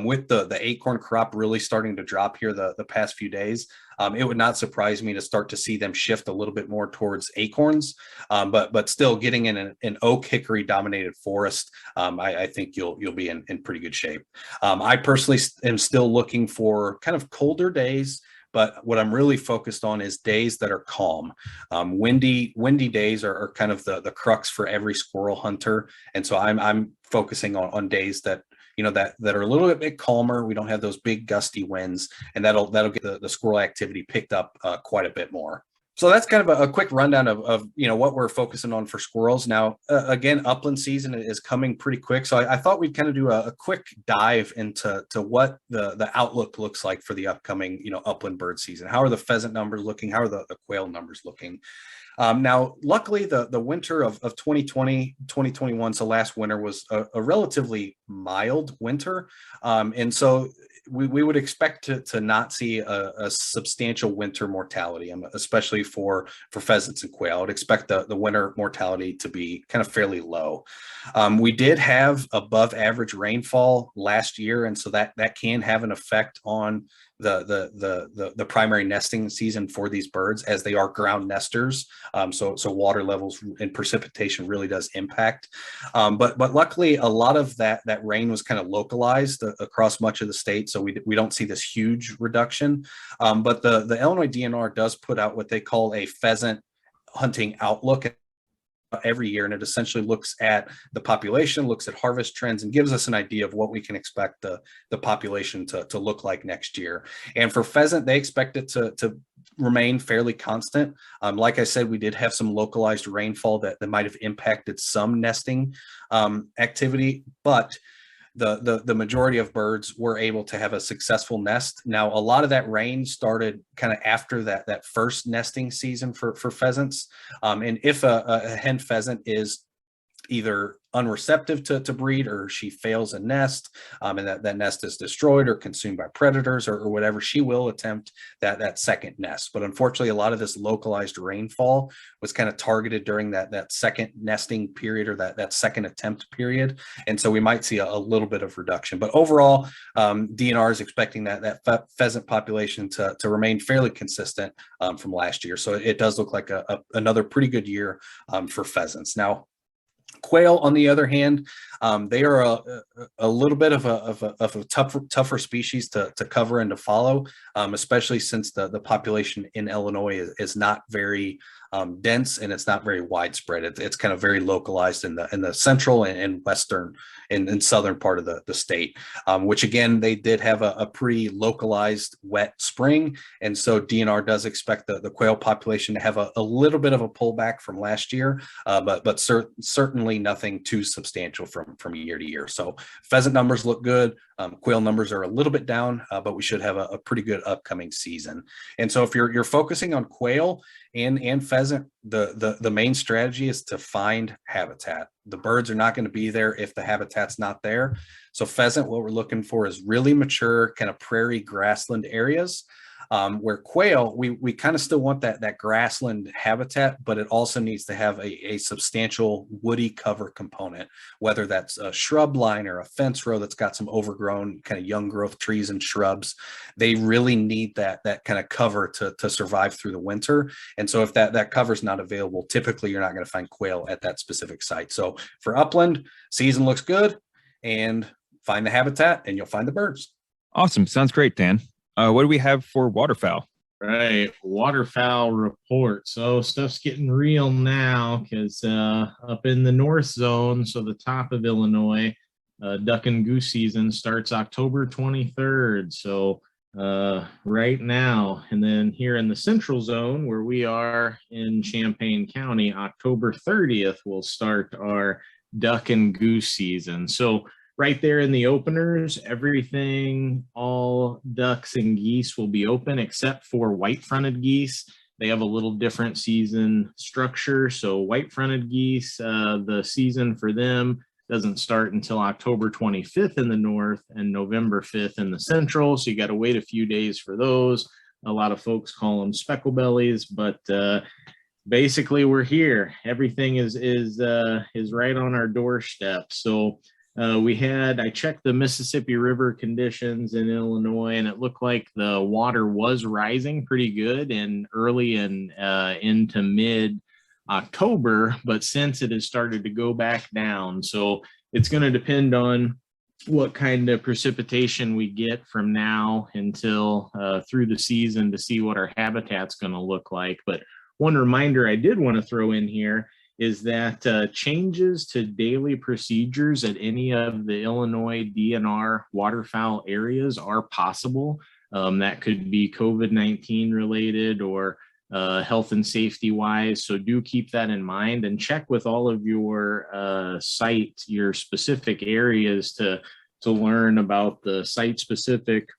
With the acorn crop really starting to drop here the past few days, it would not surprise me to start to see them shift a little bit more towards acorns, but still getting in an oak hickory dominated forest. I think you'll be in pretty good shape. I personally am still looking for kind of colder days, but what I'm really focused on is days that are calm. Windy days are kind of the crux for every squirrel hunter, and so I'm focusing on days that that are a little bit calmer. We don't have those big gusty winds, and that'll get the squirrel activity picked up quite a bit more. So that's kind of a quick rundown of what we're focusing on for squirrels. Now, again, upland season is coming pretty quick. So I thought we'd kind of do a quick dive into what the outlook looks like for the upcoming, upland bird season. How are the pheasant numbers looking? How are the quail numbers looking? Now, luckily, the winter of 2020, 2021, so last winter was a relatively mild winter. And so we would expect to not see a substantial winter mortality, especially for pheasants and quail. I would expect the winter mortality to be kind of fairly low. We did have above average rainfall last year, and so that can have an effect on the primary nesting season for these birds, as they are ground nesters. So water levels and precipitation really does impact. But luckily, a lot of that rain was kind of localized across much of the state, so we don't see this huge reduction. But the Illinois DNR does put out what they call a pheasant hunting outlook every year, and it essentially looks at the population, looks at harvest trends, and gives us an idea of what we can expect the population to look like next year. And for pheasant, they expect it to remain fairly constant. Like I said, we did have some localized rainfall that might have impacted some nesting activity, but the majority of birds were able to have a successful nest. Now, a lot of that rain started kind of after that first nesting season for pheasants. And if a hen pheasant is either unreceptive to breed, or she fails a nest, and that nest is destroyed or consumed by predators or whatever, she will attempt that second nest. But unfortunately, a lot of this localized rainfall was kind of targeted during that second nesting period, or that second attempt period. And so we might see a little bit of reduction. But overall, DNR is expecting that pheasant population to remain fairly consistent from last year. So it does look like another pretty good year for pheasants. Now, quail, on the other hand, they are a little bit of a tougher species to cover and to follow, especially since the population in Illinois is not very dense, and it's not very widespread. It's kind of very localized in the central and western and southern part of the state, which again, they did have a pretty localized wet spring. And so DNR does expect the quail population to have a little bit of a pullback from last year, but certainly nothing too substantial from year to year. So pheasant numbers look good. Quail numbers are a little bit down, but we should have a pretty good upcoming season. And so if you're focusing on quail and pheasant, the main strategy is to find habitat. The birds are not going to be there if the habitat's not there. So pheasant, what we're looking for is really mature kind of prairie grassland areas. Where quail, we kind of still want that grassland habitat, but it also needs to have a substantial woody cover component, whether that's a shrub line or a fence row that's got some overgrown kind of young growth trees and shrubs. They really need that kind of cover to survive through the winter. And so if that cover is not available, typically you're not going to find quail at that specific site. So for upland, season looks good, and find the habitat and you'll find the birds. Awesome. Sounds great, Dan. What do we have for waterfowl? Right, Waterfowl Report. So stuff's getting real now, because up in the north zone, so the top of Illinois, duck and goose season starts October 23rd. So right now, and then here in the central zone, where we are in Champaign County, October 30th will start our duck and goose season. So right there in the openers, everything, all ducks and geese will be open except for white-fronted geese. They have a little different season structure. So white-fronted geese, the season for them doesn't start until October 25th in the north and November 5th in the central. So you got to wait a few days for those. A lot of folks call them speckle bellies, but basically we're here. Everything is right on our doorstep. So I checked the Mississippi River conditions in Illinois, and it looked like the water was rising pretty good and early and into mid October, but since it has started to go back down. So it's going to depend on what kind of precipitation we get from now until through the season to see what our habitat's going to look like. But one reminder I did want to throw in here is that changes to daily procedures at any of the Illinois DNR waterfowl areas are possible. That could be COVID-19 related, or health and safety wise. So do keep that in mind and check with all of your your specific areas to learn about the site specific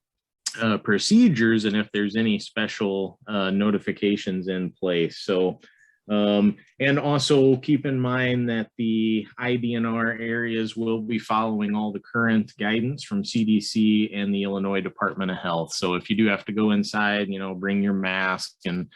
procedures and if there's any special notifications in place. So and also keep in mind that the IDNR areas will be following all the current guidance from CDC and the Illinois Department of Health. So if you do have to go inside, bring your mask and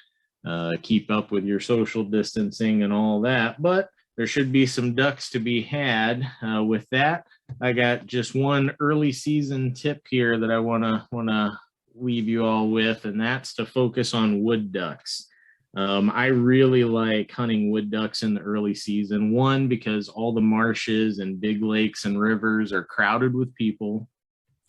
keep up with your social distancing and all that. But there should be some ducks to be had. With that, I got just one early season tip here that I want to leave you all with, and that's to focus on wood ducks. I really like hunting wood ducks in the early season. One, because all the marshes and big lakes and rivers are crowded with people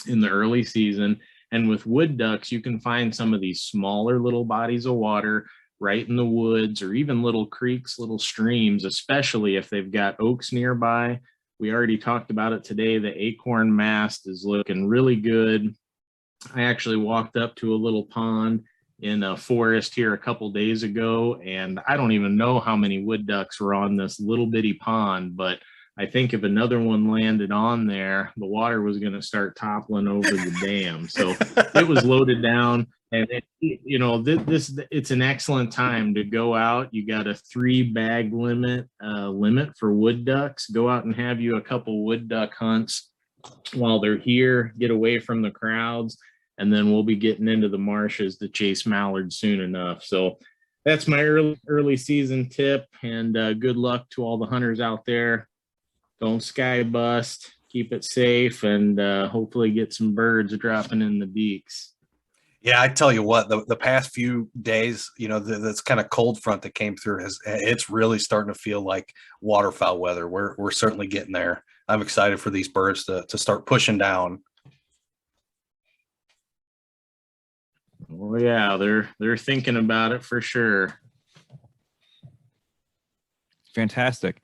in the early season. And with wood ducks, you can find some of these smaller little bodies of water right in the woods, or even little creeks, little streams, especially if they've got oaks nearby. We already talked about it today. The acorn mast is looking really good. I actually walked up to a little pond in a forest here a couple days ago, and I don't even know how many wood ducks were on this little bitty pond, but I think if another one landed on there, the water was going to start toppling over the dam. So it was loaded down, and it's an excellent time to go out. You got a 3-bag limit for wood ducks. Go out and have you a couple wood duck hunts while they're here. Get away from the crowds. And then we'll be getting into the marshes to chase mallards soon enough. So that's my early season tip. And good luck to all the hunters out there. Don't sky bust. Keep it safe, and hopefully get some birds dropping in the beaks. Yeah, I tell you what, the past few days, this kind of cold front that came through, it's really starting to feel like waterfowl weather. We're certainly getting there. I'm excited for these birds to start pushing down. Oh yeah, they're thinking about it for sure. Fantastic.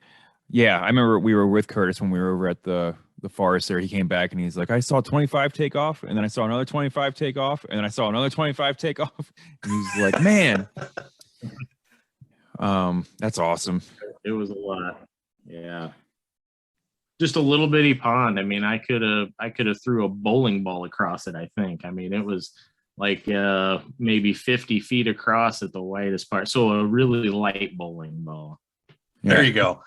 Yeah, I remember we were with Curtis when we were over at the forest there. He came back and he's like, I saw 25 take off, and then I saw another 25 take off, and then I saw another 25 take off. And he's like, man, that's awesome. It was a lot. Yeah. Just a little bitty pond. I mean, I could have threw a bowling ball across it, I think. I mean, it was like maybe 50 feet across at the widest part. So a really light bowling ball. Yeah. There you go.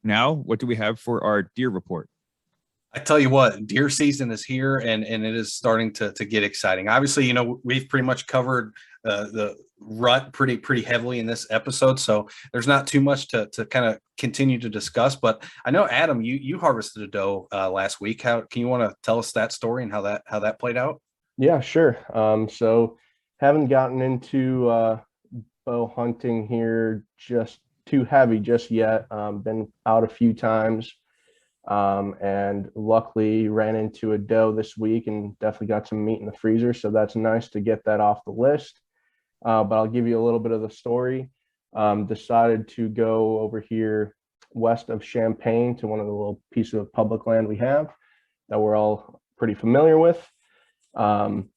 Now, what do we have for our deer report? I tell you what, deer season is here, and it is starting to get exciting. Obviously, we've pretty much covered the rut pretty heavily in this episode, so there's not too much to kind of continue to discuss. But I know, Adam, you harvested a doe last week. Can you want to tell us that story and how that played out? Yeah, sure. So haven't gotten into bow hunting here just too heavy just yet. Been out a few times. And luckily ran into a doe this week and definitely got some meat in the freezer. So that's nice to get that off the list. But I'll give you a little bit of the story. Decided to go over here west of Champaign to one of the little pieces of public land we have that we're all pretty familiar with. And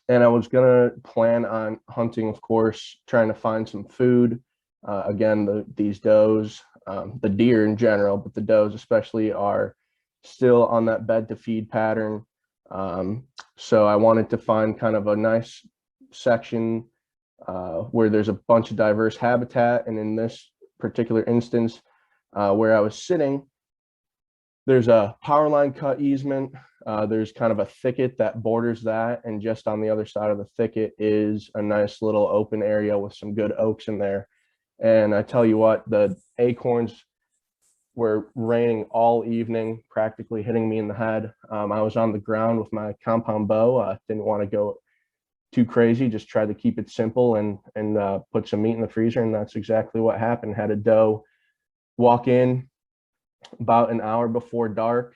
I was going to plan on hunting, of course, trying to find some food. Again, these does, the deer in general, but the does especially, are still on that bed to feed pattern. So I wanted to find kind of a nice section where there's a bunch of diverse habitat. And in this particular instance, where I was sitting, there's a power line cut easement. There's kind of a thicket that borders that. And just on the other side of the thicket is a nice little open area with some good oaks in there. And I tell you what, the acorns were raining all evening, practically hitting me in the head. I was on the ground with my compound bow. I didn't want to go too crazy, just tried to keep it simple and put some meat in the freezer. And that's exactly what happened. Had a doe walk in about an hour before dark,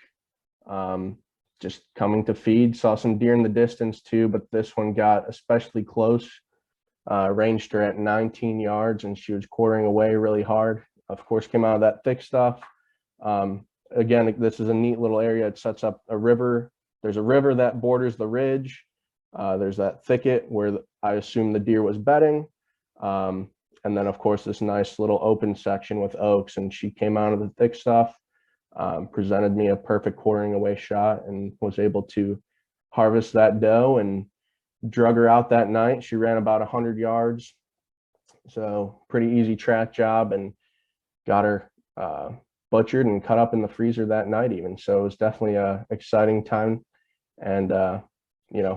just coming to feed. Saw some deer in the distance too, but this one got especially close. Ranged her at 19 yards, and she was quartering away really hard. Of course, came out of that thick stuff. Again, this is a neat little area. It sets up a river. There's a river that borders the ridge. There's that thicket where I assume the deer was bedding. And then, of course, this nice little open section with oaks. And she came out of the thick stuff, presented me a perfect quartering away shot, and was able to harvest that doe and drug her out that night. She ran about 100 yards. So pretty easy track job, and got her butchered and cut up in the freezer that night even. So it was definitely a exciting time, and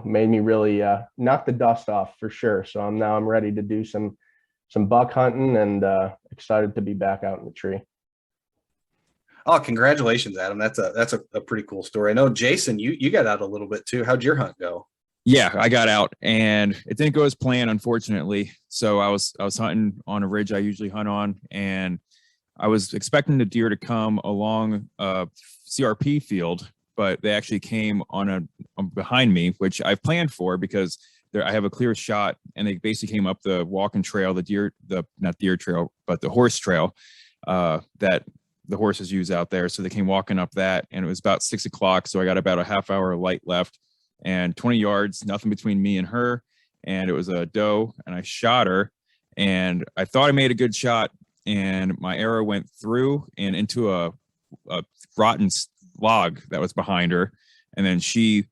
made me really knock the dust off for sure. So I'm ready to do some buck hunting, and excited to be back out in the tree. Oh, congratulations, Adam. That's a pretty cool story. I know, Jason, you got out a little bit too. How'd your hunt go? Yeah, I got out, and it didn't go as planned, unfortunately. So I was hunting on a ridge I usually hunt on, and I was expecting the deer to come along a CRP field, but they actually came on behind me, which I've planned for because I have a clear shot, and they basically came up the walking trail, not deer trail, but the horse trail that the horses use out there. So they came walking up that, and it was about 6 o'clock. So I got about a half hour of light left and 20 yards, nothing between me and her. And it was a doe, and I shot her, and I thought I made a good shot, and my arrow went through and into a rotten log that was behind her. And then she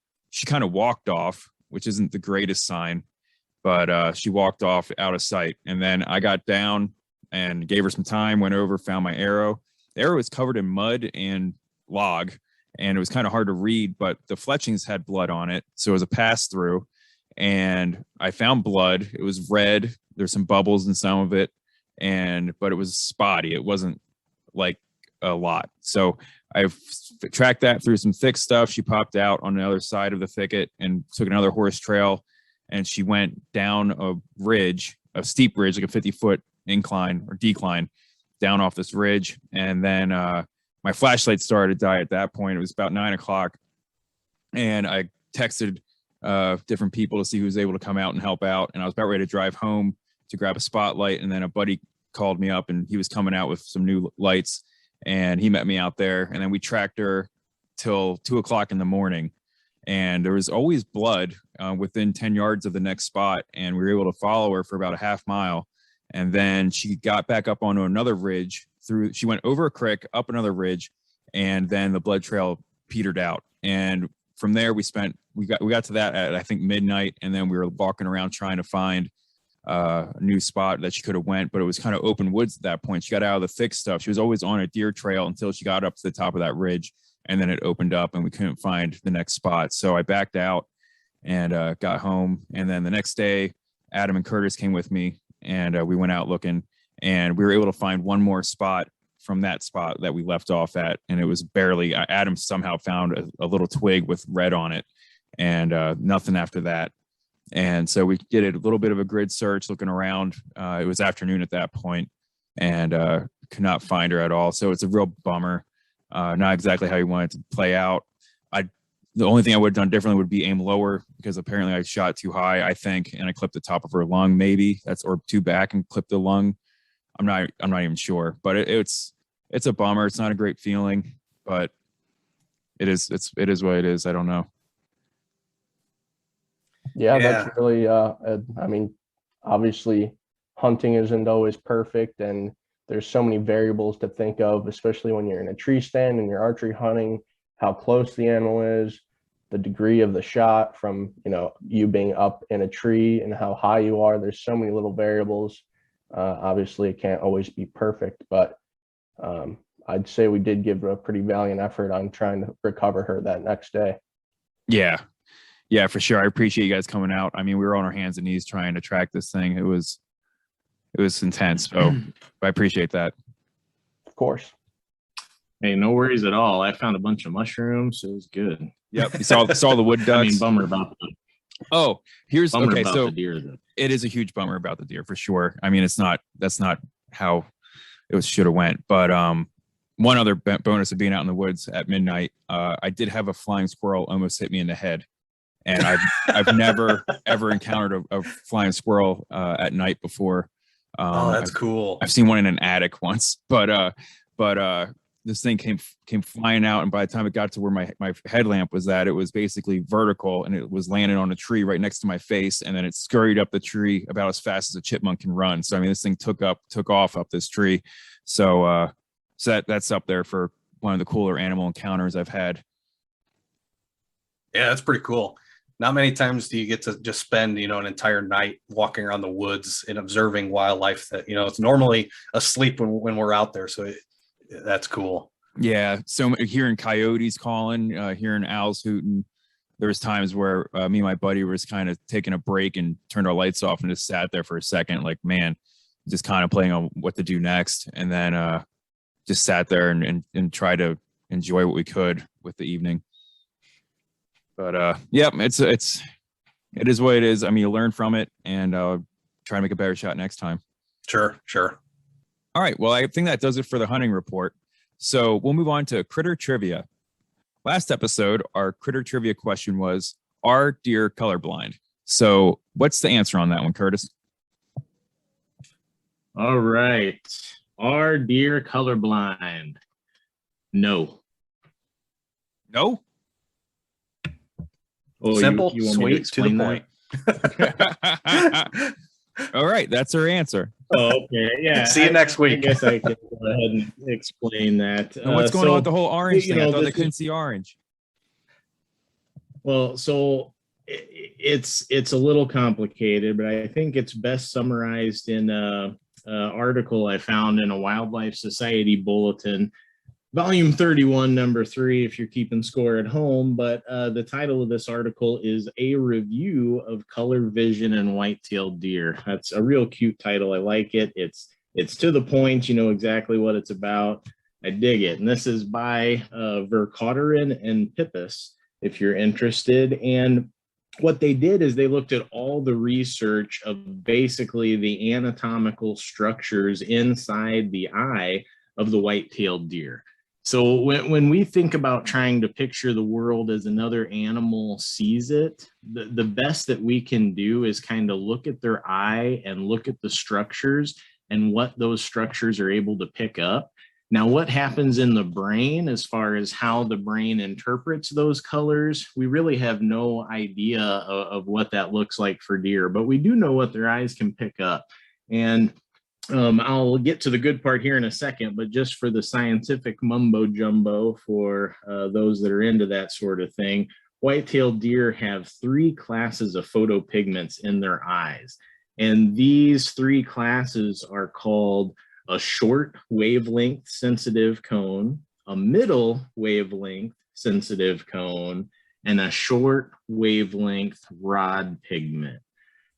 kind of walked off, which isn't the greatest sign, but she walked off out of sight. And then I got down and gave her some time, went over, found my arrow. The arrow was covered in mud and log, and it was kind of hard to read, but the fletchings had blood on it. So it was a pass through, and I found blood. It was red. There's some bubbles in some of it, but it was spotty. It wasn't like a lot. So I tracked that through some thick stuff. She popped out on the other side of the thicket and took another horse trail, and she went down a ridge, a steep ridge, like a 50-foot incline or decline down off this ridge. And then my flashlight started to die at that point. It was about 9 o'clock, and I texted different people to see who was able to come out and help out. And I was about ready to drive home to grab a spotlight, and then a buddy called me up, and he was coming out with some new lights, and he met me out there. And then we tracked her till 2 o'clock in the morning, and there was always blood within 10 yards of the next spot, and we were able to follow her for about a half mile. And then she got back up onto another ridge she went over a creek, up another ridge, and then the blood trail petered out. And from there we got to that at, I think, midnight, and then we were walking around trying to find a new spot that she could have went, but it was kind of open woods at that point. She got out of the thick stuff. She was always on a deer trail until she got up to the top of that ridge, and then it opened up and we couldn't find the next spot. So I backed out and got home. And then the next day, Adam and Curtis came with me, and we went out looking, and we were able to find one more spot from that spot that we left off at. And it was barely, Adam somehow found a little twig with red on it, and nothing after that. And so we did a little bit of a grid search looking around. It was afternoon at that point, and could not find her at all. So it's a real bummer. Not exactly how you want it to play out. The only thing I would have done differently would be aim lower, because apparently I shot too high, I think, and I clipped the top of her lung, maybe or too back and clipped the lung. I'm not even sure, but it's a bummer. It's not a great feeling, but it is what it is. I don't know. Yeah, that's really, I mean, obviously hunting isn't always perfect, and there's so many variables to think of, especially when you're in a tree stand and you're archery hunting, how close the animal is, the degree of the shot from, you being up in a tree and how high you are. There's so many little variables. Obviously it can't always be perfect, but I'd say we did give a pretty valiant effort on trying to recover her that next day. Yeah, for sure. I appreciate you guys coming out. I mean, we were on our hands and knees trying to track this thing. It was intense. So I appreciate that. Of course. Hey, no worries at all. I found a bunch of mushrooms. It was good. Yep. You saw the wood ducks. I mean, bummer about the the deer. Though. It is a huge bummer about the deer for sure. I mean, that's not how it should have went. But one other bonus of being out in the woods at midnight, I did have a flying squirrel almost hit me in the head. And I've never ever encountered a flying squirrel at night before. That's cool. I've seen one in an attic once, but this thing came flying out, and by the time it got to where my headlamp was at, it was basically vertical, and it was landing on a tree right next to my face, and then it scurried up the tree about as fast as a chipmunk can run. So I mean, this thing took off up this tree. So that's up there for one of the cooler animal encounters I've had. Yeah, that's pretty cool. Not many times do you get to just spend, an entire night walking around the woods and observing wildlife that, it's normally asleep when we're out there. So that's cool. Yeah. So hearing coyotes calling, hearing owls hooting. There was times where me and my buddy was kind of taking a break and turned our lights off and just sat there for a second, like, man, just contemplating on what to do next. And then just sat there and tried to enjoy what we could with the evening. But yeah, it is what it is. I mean, you learn from it and try to make a better shot next time. Sure. All right. Well, I think that does it for the hunting report. So we'll move on to critter trivia. Last episode, our critter trivia question was, are deer colorblind? So what's the answer on that one, Curtis? All right. Are deer colorblind? No. No? Oh, simple, you want sweet, to the point. All right, that's her answer. Oh, okay, yeah. See you next week. I guess I can go ahead and explain that. And what's going on with the whole orange thing? I thought they couldn't see orange. Well, so it's a little complicated, but I think it's best summarized in an article I found in a Wildlife Society bulletin. Volume 31, number 3, if you're keeping score at home. But the title of this article is A Review of Color Vision and White-tailed Deer. That's a real cute title. I like it. It's to the point. You know exactly what it's about. I dig it. And this is by Vercauteren and Pippus, if you're interested. And what they did is they looked at all the research of basically the anatomical structures inside the eye of the white-tailed deer. So when we think about trying to picture the world as another animal sees it, the best that we can do is kind of look at their eye and look at the structures and what those structures are able to pick up. Now, what happens in the brain as far as how the brain interprets those colors, we really have no idea of what that looks like for deer, but we do know what their eyes can pick up. And I'll get to the good part here in a second, but just for the scientific mumbo jumbo for those that are into that sort of thing, white-tailed deer have 3 classes of photopigments in their eyes. And these 3 classes are called a short wavelength sensitive cone, a middle wavelength sensitive cone, and a short wavelength rod pigment.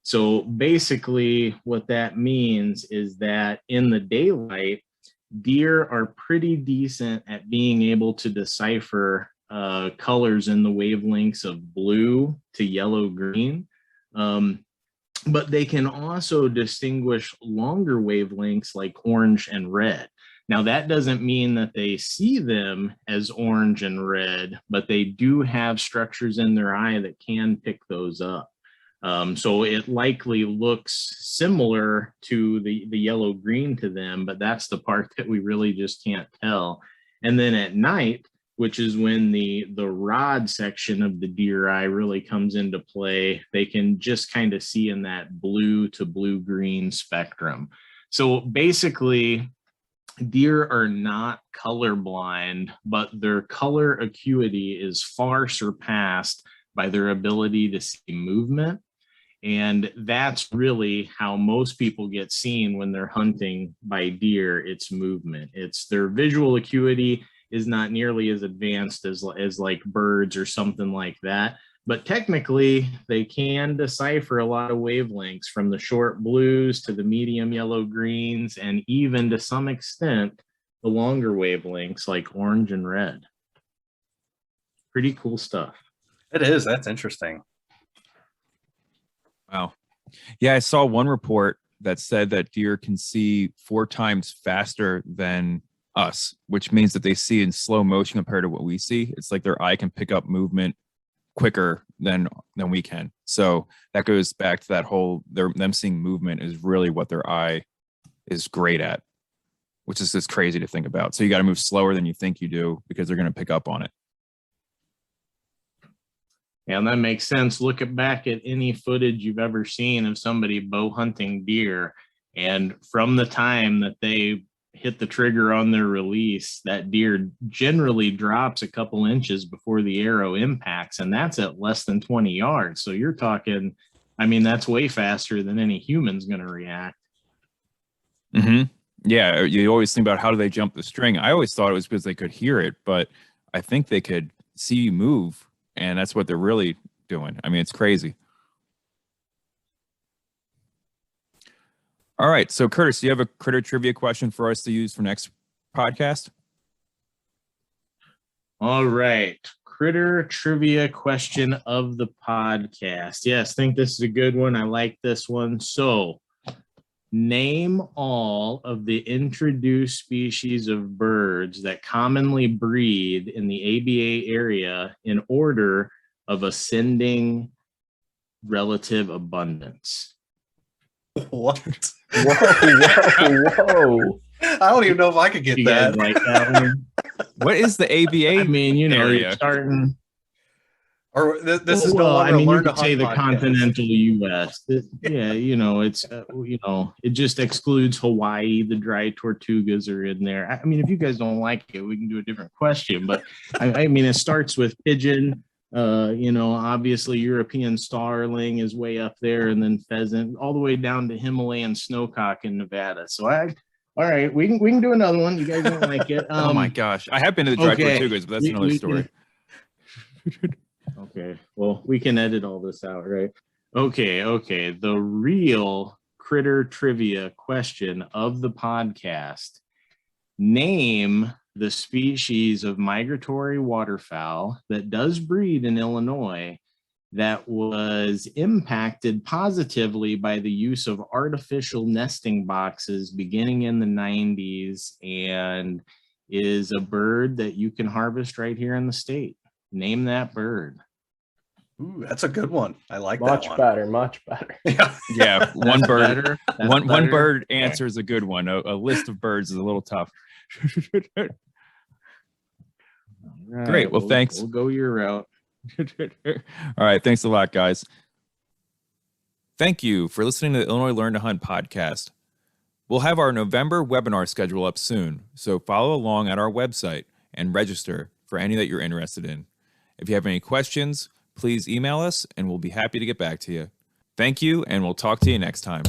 So basically what that means is that in the daylight, deer are pretty decent at being able to decipher colors in the wavelengths of blue to yellow green. But they can also distinguish longer wavelengths like orange and red. Now, that doesn't mean that they see them as orange and red, but they do have structures in their eye that can pick those up. So it likely looks similar to the yellow-green to them, but that's the part that we really just can't tell. And then at night, which is when the rod section of the deer eye really comes into play, they can just kind of see in that blue to blue-green spectrum. So basically, deer are not colorblind, but their color acuity is far surpassed by their ability to see movement. And that's really how most people get seen when they're hunting by deer. It's movement. It's their visual acuity is not nearly as advanced as like birds or something like that. But technically, they can decipher a lot of wavelengths from the short blues to the medium yellow greens, and even to some extent, the longer wavelengths like orange and red. Pretty cool stuff. It is. That's interesting. Wow. Yeah, I saw one report that said that deer can see 4 times faster than us, which means that they see in slow motion compared to what we see. It's like their eye can pick up movement quicker than we can. So that goes back to that whole them seeing movement is really what their eye is great at. which is just crazy to think about. So you got to move slower than you think you do because they're going to pick up on it. And that makes sense. Look back at any footage you've ever seen of somebody bow hunting deer. And from the time that they hit the trigger on their release, that deer generally drops a couple inches before the arrow impacts. And that's at less than 20 yards. So you're talking, I mean, that's way faster than any human's going to react. Mm-hmm. Yeah. You always think about how do they jump the string? I always thought it was because they could hear it, but I think they could see you move. And that's what they're really doing. I mean, it's crazy. All right. So, Curtis, do you have a critter trivia question for us to use for next podcast? All right. Critter trivia question of the podcast. Yes, think this is a good one. I like this one. So, name all of the introduced species of birds that commonly breed in the ABA area in order of ascending relative abundance. What? Whoa. I don't even know if I could get You that. guys like that one? What is the ABA? I mean, you know, area? you're starting. Or this is no Well, longer I mean, you learn to could say hunt the podcast. continental U.S. Yeah, you know, it's you know, it just excludes Hawaii. The dry tortugas are in there. I mean, if you guys don't like it, we can do a different question. But I mean, it starts with pigeon. You know, obviously European starling is way up there, and then pheasant, all the way down to Himalayan snowcock in Nevada. So all right, we can do another one. You guys don't like it? Oh my gosh, I have been to the dry okay. tortugas, but that's another story. Okay, well, we can edit all this out, right? Okay. The real critter trivia question of the podcast. Name the species of migratory waterfowl that does breed in Illinois that was impacted positively by the use of artificial nesting boxes beginning in the 90s and is a bird that you can harvest right here in the state. Name that bird. Ooh, that's a good one. I like Much that one. better, much better. Yeah. Yeah, one That's bird. better. That's One better. bird answer is a good one. A list of birds is a little tough. All right, Great. Well, thanks. We'll go your route. All right. Thanks a lot, guys. Thank you for listening to the Illinois Learn to Hunt podcast. We'll have our November webinar schedule up soon, so follow along at our website and register for any that you're interested in. If you have any questions, please email us and we'll be happy to get back to you. Thank you, and we'll talk to you next time.